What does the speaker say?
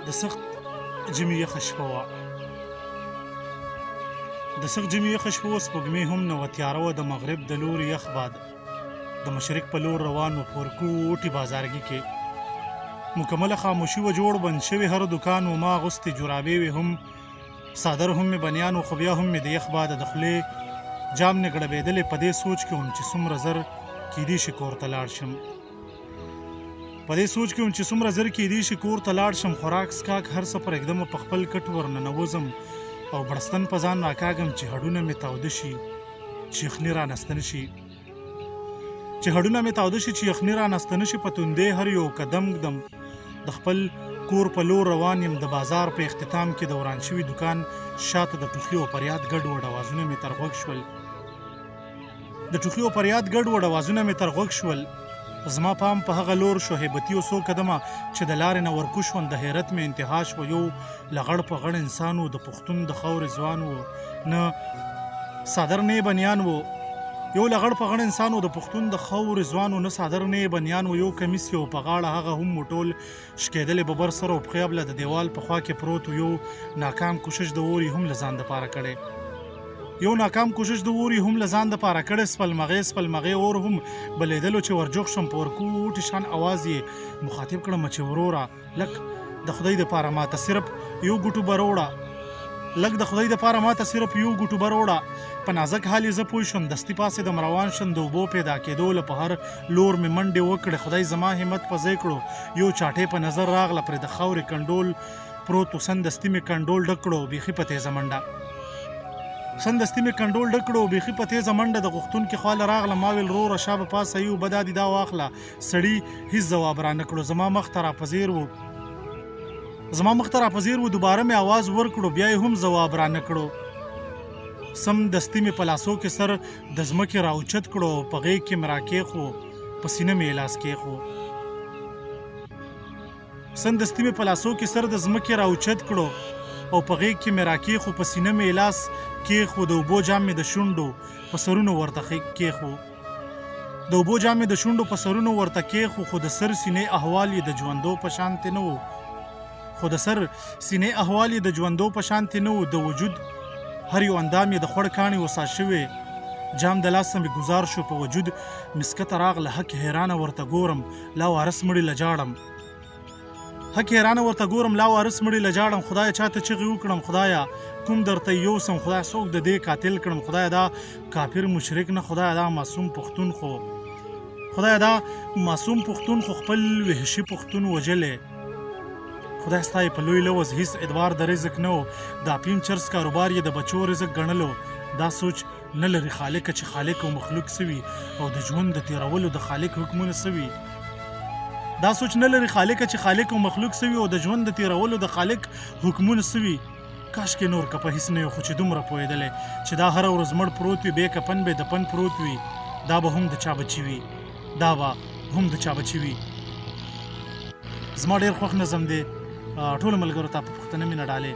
د سخت ژمي یخه شپه وه. د سخت ژمي یخه شپه وه، سپوږمۍ هم نه وه، تیاره وه، د مغرب د لوري یخ باد د مشرق په لور روان و. په ورکوټي بازارګي کې مکمله خاموشي وه، جوړ بند شوی هر دکان و. ما اغوستې جرابې وې، هم څادر هم مې بنیان و، خو بیا هم مې د یخ باده د خولې جام نه ګړبېدلې. په دې سوچ کې وم چې څومره زر کیدی شي کور ته لاړ شم. په دې سوچ کې وم چې څومره زر کیدی شي کور ته لاړ شم. خوراک سکاک هر څه پرېږدم، په خپل کټ ورننوځم او بړستن په ځان راکاږم چې هډونه مې تاوده شي، چې یخني رانستن شي، چې هډونه مې تاوده شي، چې یخني رانستن شي. په توندې هر یو قدم ږدم، د خپل کور په لور روان یم. د بازار په اختتام کې د وران شوي دکان شاته د ټوخي او فریاد ګډوډ اوازونه مې تر غوږ شول. د ټوخي او فریاد ګډوډ اوازونه مې تر غوږ شول. زما پام په هغه لور شو، هیبتي او څو قدمه چې د لارې نه ورکو شوم. د حیرت مې انتها شوه. یو لغړ په غړ انسان و، د پښتون د خاورې ځوان و، نه څادر نه بنیان و. یو لغړ په غړ انسان و، د پښتون د خاورې ځوان و، نه څادر نه بنیان و. یو کمیس یو په غاړه، هغه هم موټول شکېدلې ببر سره او پښې ابله د دیوال په خوا کې پروت و. یو ناکام کوشش د اور یې هم له ځان دپاره کړی، یو ناکام کوشش د اور یې هم له ځان دپاره کړی. سپلمغې اور هم بلېدلو چې ورجوخ شم. په ورکوټي شان اواز یې مخاطب کړم چې وروره لږ د خدای دپاره ماته صرف یو ګوټو به راوړه، لږ د خدای دپاره ماته صرف یو ګوټو به راوړه. په نازک حال یې زه پوه شوم، دستي پاسېدم روان شم. د اوبو پیدا کېدو له په هر لور مې منډې وکړې. خدای زما همت په ځای کړو. یو چاټۍ په نظر راغله، پرې د خاورې کنډول پروت و. سمدستي مې کنډول ډک کړو، بیخي په تیزه منډه د غوښتونکي خواله راغله. ما ویل وروره شا به پاسه یو به دا دي دا واخله. سړي هېڅ ځواب رانه کړو. زما مخ ته راپذیر و. دوباره مې آواز ورکړو، بیا یې هم ځواب رانه کړو. سمدستي مې په لاسو کې سر د ځمکې راوچت کړو، په غېږ کې مې راکېښو، په سینه مې لاس کېښو. سمدستي مې په لاسو کې سر د ځمکې راوچت کړو او په غېږ کې مې راکېښو، په سینه مې لاس کېښو. د اوبو جام مې د شونډو په سرونو ورته کېښو، خو د سر سینې احوال یې د ژوندو په شانتې نه و. د وجود هر یو اندام یې د خوړ کاڼي وسا شوې. جام د لاسه مې ګزار شو، په وجود مسکته راغله. حق حیرانه ورته ګورم، لا وارث مړي لجاړم. خدایه چاته چغې وکړم، خدایه کوم درته یوسم، خدایه څوک د دې قاتل کړم، خدایه دا کافر مشرک نه، خدایه دا معصوم پښتون خو خپل وحشي پښتون وژلی. خدای ستا یې په لوی لوز هیڅ ادوار د رزق نه و. د افیم چرس کاروبار یې د بچو رزق ګڼلو. دا سوچ نه لري خالقه چې خالق او مخلوق سوي، او د ژوند د تیرولو د خالق حکمونه سوي. کاشکې نور که په هیڅ نه یو، خو چې دومره پوهېدلی چې دا هره ورځ مړ پروت وي، بې کفن به دفن پروت وي. دا به هم د چا بچي وي. زما ډېر خوښ نظم دی. ټولو ملګرو ته په پښتنه مینه ډالۍ.